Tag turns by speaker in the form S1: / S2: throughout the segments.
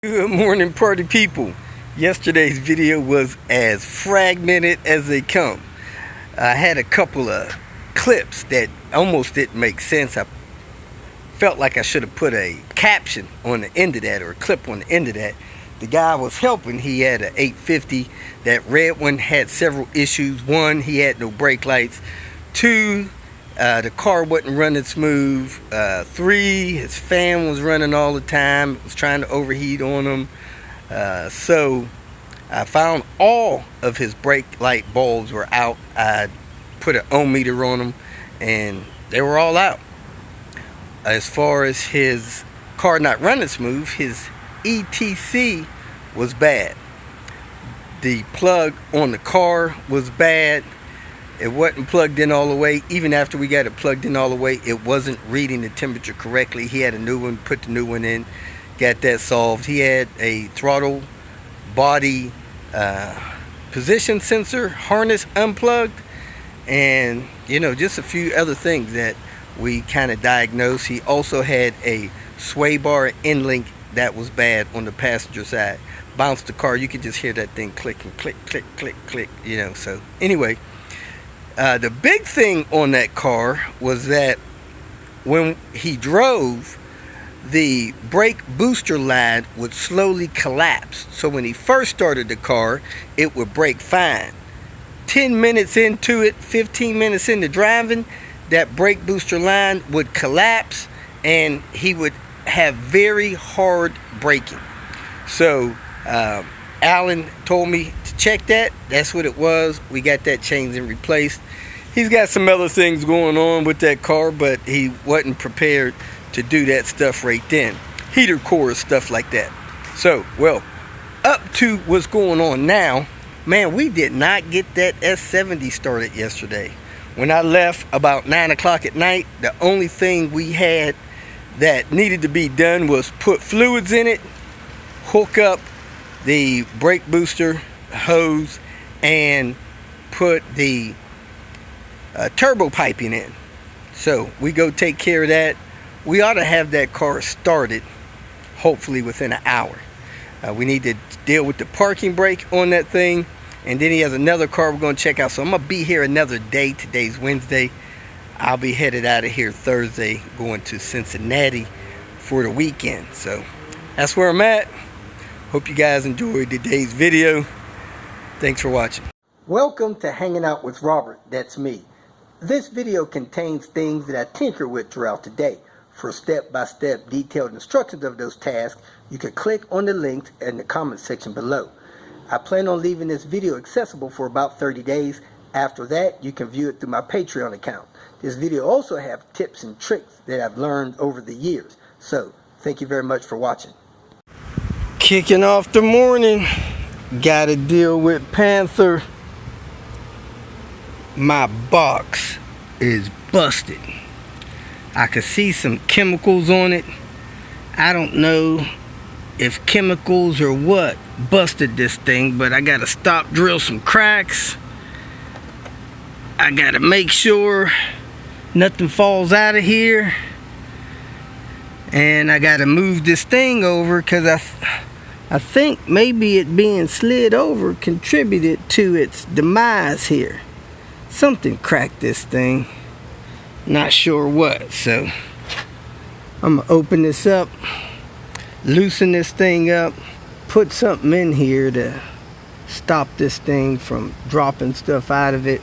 S1: Good morning, party people. Yesterday's video was as fragmented as they come. I had a couple of clips that almost didn't make sense. I felt like I should have put a caption on the end of that, or a clip on the end of that. The guy I was helping, he had an 850. That red one had several issues. One, he had no brake lights. Two, the car wasn't running smooth. Three, his fan was running all the time. It was trying to overheat on him. So I found all of his brake light bulbs were out. I put an ohm meter on them and they were all out. As far as his car not running smooth, his ETC was bad. The plug on the car was bad. It wasn't plugged in all the way. Even after we got it plugged in all the way, it wasn't reading the temperature correctly. He had a new one, put the new one in, got that solved. He had a throttle body position sensor harness unplugged, and just a few other things that we kind of diagnosed. He also had a sway bar end link that was bad on the passenger side. Bounced the car. You could just hear that thing click and click, click, click, click, So anyway, the big thing on that car was that when he drove, the brake booster line would slowly collapse. So when he first started the car, it would brake fine. 10 minutes into it, 15 minutes into driving, that brake booster line would collapse and he would have very hard braking. So Alan told me to check that. That's what it was. We got that changed and replaced. He's got some other things going on with that car, but he wasn't prepared to do that stuff right then. Heater cores, stuff like that. So, up to what's going on now, man, we did not get that S70 started yesterday. When I left about 9 o'clock at night, the only thing we had that needed to be done was put fluids in it, hook up the brake booster hose, and put the turbo piping in. So we go take care of that. We ought to have that car started hopefully within an hour. We need to deal with the parking brake on that thing, and then he has another car we're going to check out. So I'm going to be here another day. Today's Wednesday. I'll be headed out of here Thursday, going to Cincinnati for the weekend. So that's where I'm at. Hope you guys enjoyed today's video. Thanks for watching. Welcome to Hanging Out with Robert. That's me. This video contains things that I tinker with throughout the day. For step-by-step detailed instructions of those tasks, you can click on the links in the comment section below. I plan on leaving this video accessible for about 30 days. After that, you can view it through my Patreon account. This video also has tips and tricks that I've learned over the years. So, thank you very much for watching. Kicking off the morning, gotta deal with Panther. My box is busted. I could see some chemicals on it. I don't know if chemicals or what busted this thing, but I gotta stop drill some cracks. I gotta make sure nothing falls out of here, and I gotta move this thing over because I think maybe it being slid over contributed to its demise here. Something cracked this thing, not sure what. So I'm gonna open this up, loosen this thing up, put something in here to stop this thing from dropping stuff out of it.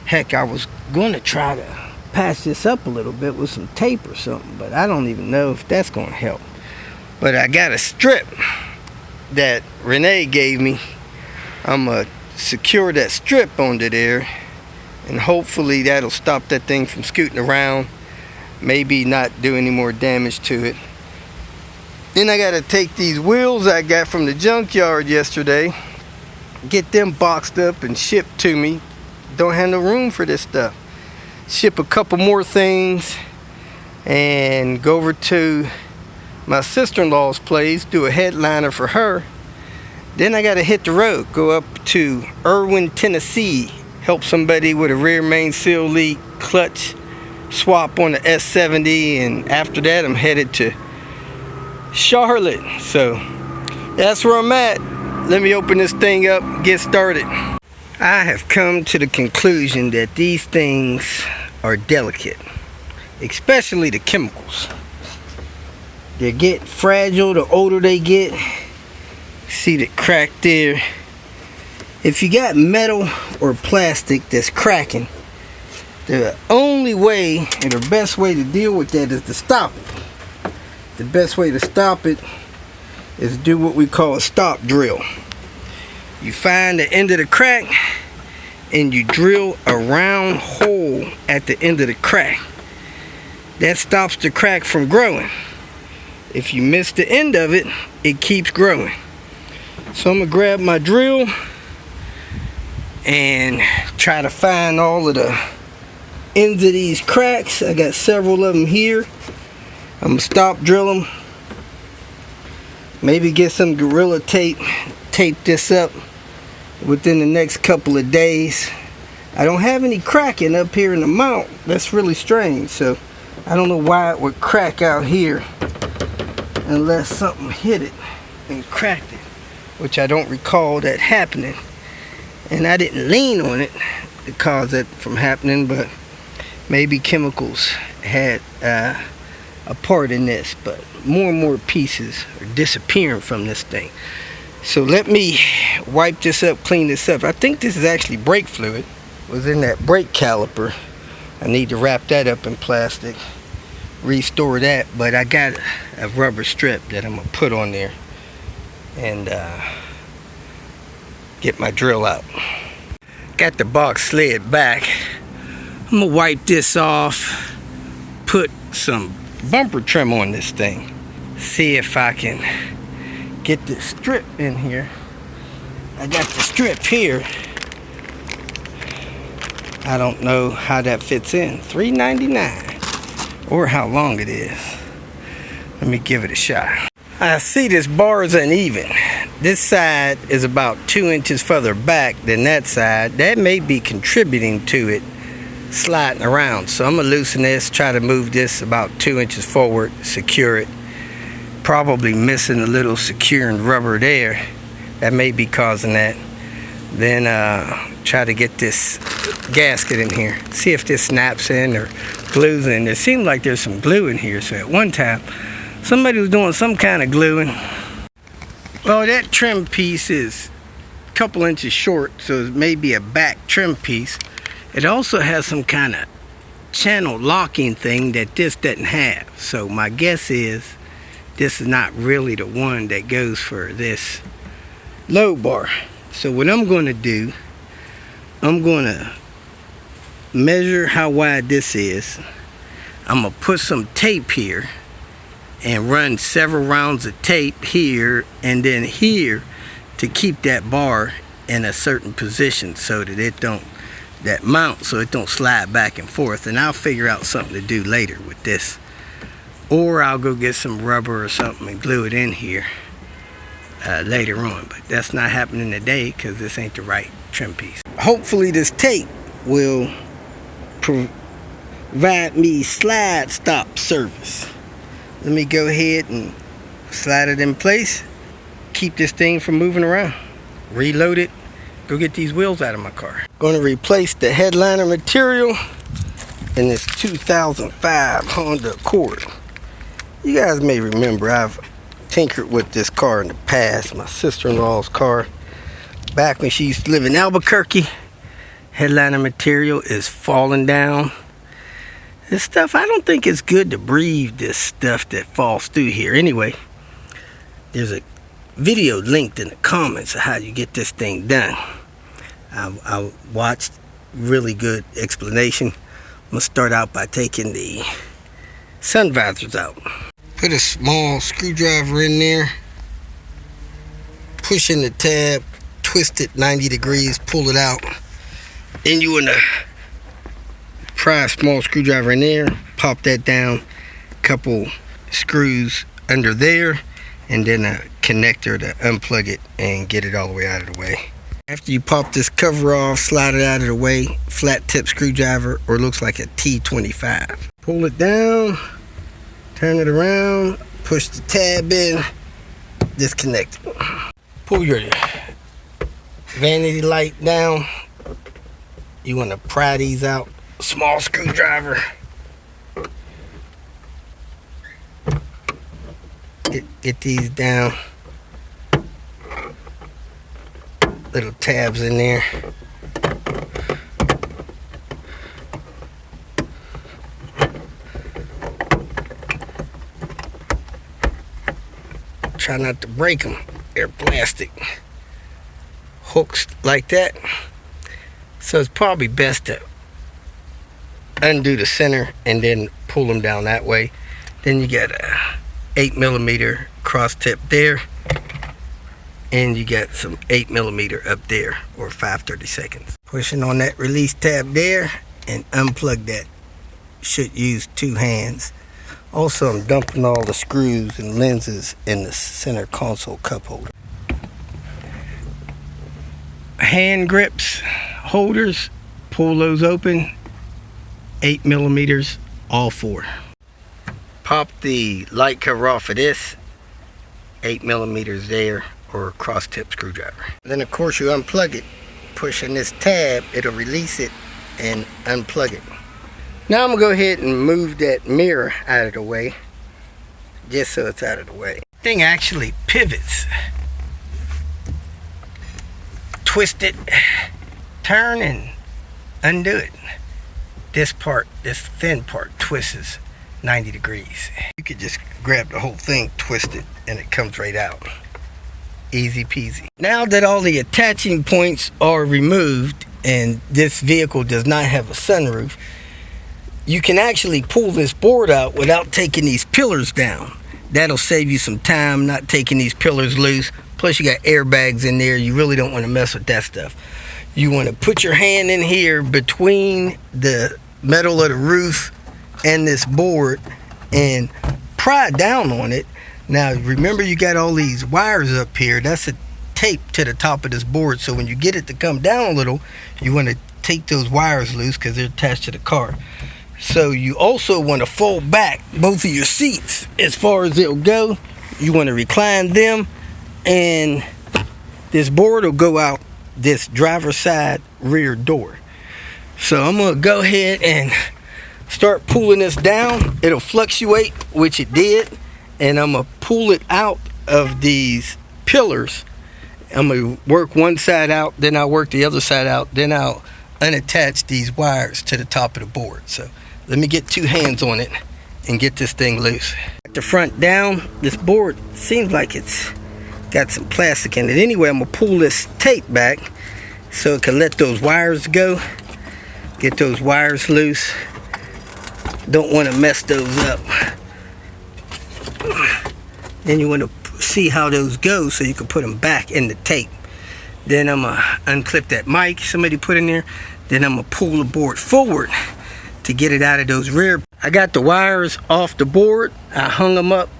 S1: Heck, I was gonna try to patch this up a little bit with some tape or something, but I don't even know if that's gonna help. But I got a strip that Renee gave me. I'm gonna secure that strip onto there, and hopefully that'll stop that thing from scooting around, maybe not do any more damage to it. Then I gotta take these wheels I got from the junkyard yesterday, get them boxed up and shipped to me. Don't have no room for this stuff. Ship a couple more things and go over to my sister-in-law's place, do a headliner for her. Then I gotta hit the road, go up to Irwin, Tennessee, help somebody with a rear main seal leak, clutch swap on the S70, and after that I'm headed to Charlotte. So that's where I'm at. Let me open this thing up and get started. I have come to the conclusion that these things are delicate, especially the chemicals. They get fragile the older they get. See the crack there? If you got metal or plastic that's cracking, the only way and the best way to deal with that is to stop it. The best way to stop it is do what we call a stop drill. You find the end of the crack and you drill a round hole at the end of the crack. That stops the crack from growing. If you miss the end of it, it keeps growing. So I'm gonna grab my drill and try to find all of the ends of these cracks. I got several of them here. I'm gonna stop drill them. Maybe get some Gorilla tape, tape this up within the next couple of days. I don't have any cracking up here in the mount. That's really strange. So I don't know why it would crack out here unless something hit it and cracked it, which I don't recall that happening. And I didn't lean on it to cause that from happening, but maybe chemicals had a part in this. But more and more pieces are disappearing from this thing. So let me wipe this up, clean this up. I think this is actually brake fluid. It was in that brake caliper. I need to wrap that up in plastic, restore that. But I got a rubber strip that I'm gonna put on there and get my drill out. Got the box slid back. I'm gonna wipe this off, put some bumper trim on this thing, see if I can get this strip in here. I got the strip here. I don't know how that fits in. $3.99 or how long it is. Let me give it a shot. I see this bar is uneven. This side is about 2 inches further back than that side. That may be contributing to it sliding around. So I'm gonna loosen this, try to move this about 2 inches forward, secure it. Probably missing a little securing rubber there. That may be causing that. Then try to get this gasket in here. See if this snaps in or glues in. It seems like there's some glue in here. So at one time, somebody was doing some kind of gluing. Well, that trim piece is a couple inches short, so it may be a back trim piece. It also has some kind of channel locking thing that this doesn't have. So my guess is this is not really the one that goes for this low bar. So what I'm going to do, I'm going to measure how wide this is. I'm going to put some tape here and run several rounds of tape here and then here to keep that bar in a certain position so that it don't, that mount, so it don't slide back and forth. And I'll figure out something to do later with this. Or I'll go get some rubber or something and glue it in here later on. But that's not happening today because this ain't the right trim piece. Hopefully this tape will provide me slide stop service. Let me go ahead and slide it in place. Keep this thing from moving around. Reload it. Go get these wheels out of my car. Going to replace the headliner material in this 2005 Honda Accord. You guys may remember I've tinkered with this car in the past. My sister-in-law's car. Back when she used to live in Albuquerque. Headliner material is falling down. This stuff, I don't think it's good to breathe this stuff that falls through here. Anyway, there's a video linked in the comments of how you get this thing done. I watched really good explanation. I'm gonna start out by taking the sun visors out. Put a small screwdriver in there, push in the tab, twist it 90 degrees, pull it out. Then you wanna pry a small screwdriver in there, pop that down, couple screws under there, and then a connector to unplug it and get it all the way out of the way. After you pop this cover off, slide it out of the way, flat tip screwdriver, or it looks like a T25. Pull it down Turn it around, push the tab in, disconnect it. Pull your vanity light down. You want to pry these out. Small screwdriver. Get these down. Little tabs in there. Try not to break them. They're plastic. Hooks like that. So it's probably best to undo the center and then pull them down that way. Then you get a 8mm cross tip there, and you got some 8mm up there, or 5/32. Pushing on that release tab there and unplug that. Should use 2 hands. Also, I'm dumping all the screws and lenses in the center console cup holder. Hand grips, holders, pull those open. 8mm, all 4. Pop the light cover off of this. 8mm there, or cross tip screwdriver. Then of course you unplug it. Pushing this tab, it'll release it and unplug it. Now I'm gonna go ahead and move that mirror out of the way, just so it's out of the way. Thing actually pivots. Twist it, turn and undo it. This part, this thin part, twists 90 degrees. You could just grab the whole thing, twist it, and it comes right out. Easy peasy. Now that all the attaching points are removed and this vehicle does not have a sunroof, you can actually pull this board out without taking these pillars down. That'll save you some time not taking these pillars loose. Plus you got airbags in there. You really don't want to mess with that stuff. You want to put your hand in here between the metal of the roof and this board and pry down on it. Now remember, you got all these wires up here. That's a tape to the top of this board, so when you get it to come down a little, you want to take those wires loose because they're attached to the car. So you also want to fold back both of your seats as far as it'll go. You want to recline them, and this board will go out this driver's side rear door. So I'm going to go ahead and start pulling this down. It'll fluctuate, which it did, and I'm going to pull it out of these pillars. I'm going to work one side out, then I'll work the other side out, then I'll unattach these wires to the top of the board. So let me get 2 hands on it and get this thing loose. At the front down, this board seems like it's got some plastic in it. Anyway, I'm going to pull this tape back so it can let those wires go. Get those wires loose. Don't want to mess those up. Then you want to see how those go so you can put them back in the tape. Then I'm going to unclip that mic somebody put in there. Then I'm going to pull the board forward to get it out of those rear. I got the wires off the board. I hung them up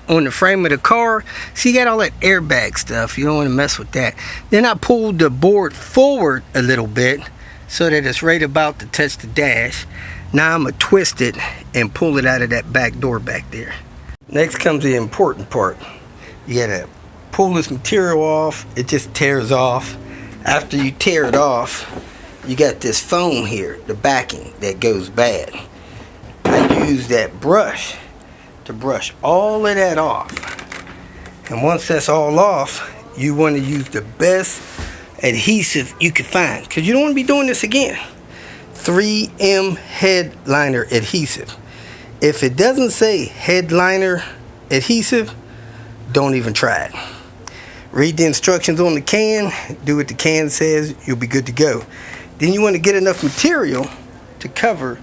S1: on the frame of the car. So you got all that airbag stuff. You don't want to mess with that. Then I pulled the board forward a little bit so that it's right about to touch the dash. Now I'm going to twist it and pull it out of that back door back there. Next comes the important part. You got to pull this material off. It just tears off. After you tear it off, you got this foam here, the backing, that goes bad. I use that brush to brush all of that off. And once that's all off, you want to use the best adhesive you can find, because you don't want to be doing this again. 3M headliner adhesive. If it doesn't say headliner adhesive, don't even try it. Read the instructions on the can, do what the can says, you'll be good to go. Then you want to get enough material to cover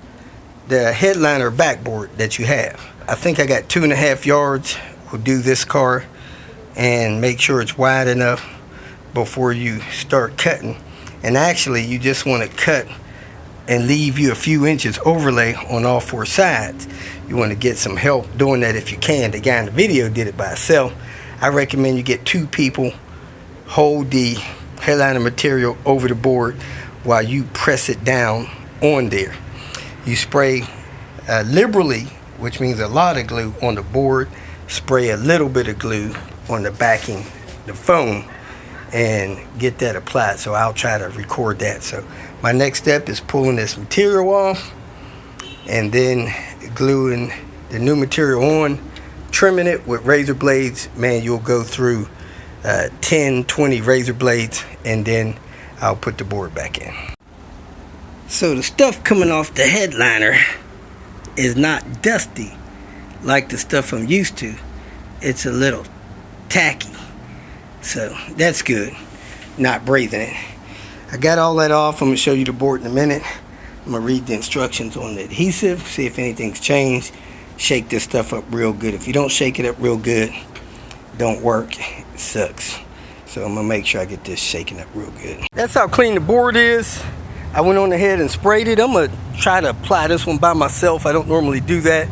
S1: the headliner backboard that you have. I think I got 2.5 yards. We'll do this car and make sure it's wide enough before you start cutting. And actually, you just want to cut and leave you a few inches overlay on all 4 sides. You want to get some help doing that if you can. The guy in the video did it by himself. I recommend you get 2 people, hold the headliner material over the board while you press it down on there. You spray liberally which means a lot of glue on the board, spray a little bit of glue on the backing, the foam, and get that applied. So I'll try to record that. So my next step is pulling this material off and then gluing the new material on, trimming it with razor blades. Man, you'll go through 10, 20 razor blades, and then I'll put the board back in. So the stuff coming off the headliner is not dusty like the stuff I'm used to. It's a little tacky, so that's good. Not brazing it. I got all that off. I'm gonna show you the board in a minute. I'm gonna read the instructions on the adhesive, see if anything's changed. Shake this stuff up real good. If you don't shake it up real good, don't work. It sucks. So I'm gonna make sure I get this shaken up real good. That's how clean the board is. I went on ahead and sprayed it. I'm gonna try to apply this one by myself. I don't normally do that.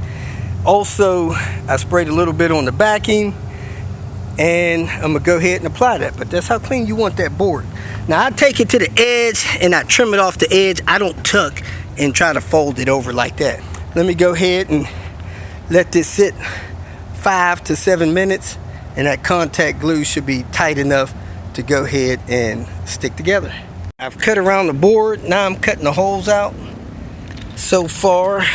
S1: Also, I sprayed a little bit on the backing, and I'm gonna go ahead and apply that. But that's how clean you want that board. Now I take it to the edge and I trim it off the edge. I don't tuck and try to fold it over like that. Let me go ahead and let this sit 5 to 7 minutes, and that contact glue should be tight enough to go ahead and stick together. I've cut around the board. Now I'm cutting the holes out. So far,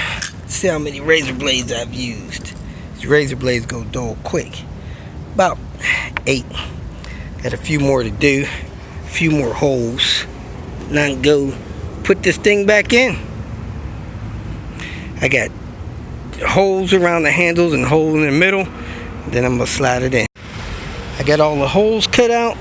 S1: see how many razor blades I've used. These razor blades go dull quick. About 8. Got a few more to do. A few more holes. Now I can go put this thing back in. I got holes around the handles and a hole in the middle. Then I'm gonna slide it in. I got all the holes cut out,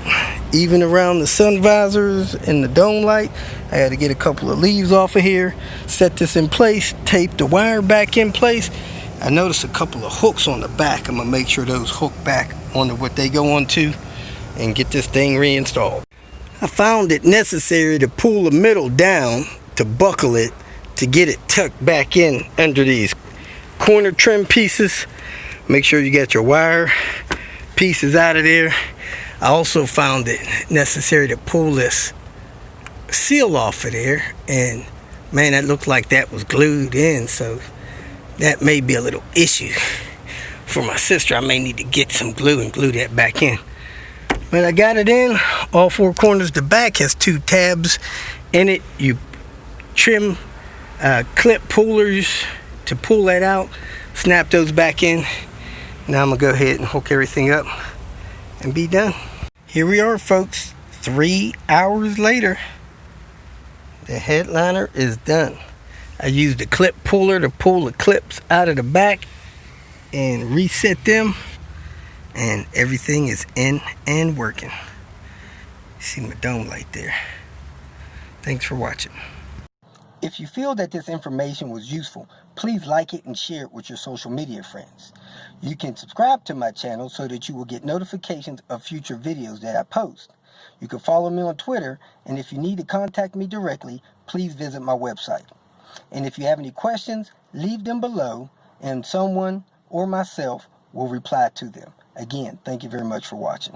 S1: even around the sun visors and the dome light. I had to get a couple of leaves off of here, set this in place, tape the wire back in place. I noticed a couple of hooks on the back. I'm gonna make sure those hook back onto what they go onto and get this thing reinstalled. I found it necessary to pull the middle down to buckle it, to get it tucked back in under these corner trim pieces. Make sure you get your wire pieces out of there. I also found it necessary to pull this seal off of there, and man, that looked like that was glued in, so that may be a little issue for my sister. I may need to get some glue and glue that back in. But I got it in all 4 corners. The back has 2 tabs in it. You trim clip pullers to pull that out, snap those back in. Now I'm gonna go ahead and hook everything up and be done. Here we are, folks. 3 hours later, the headliner is done. I used a clip puller to pull the clips out of the back and reset them, and everything is in and working. See my dome light there. Thanks for watching. If you feel that this information was useful, please like it and share it with your social media friends. You can subscribe to my channel so that you will get notifications of future videos that I post. You can follow me on Twitter, and if you need to contact me directly, please visit my website. And if you have any questions, leave them below, and someone or myself will reply to them. Again, thank you very much for watching.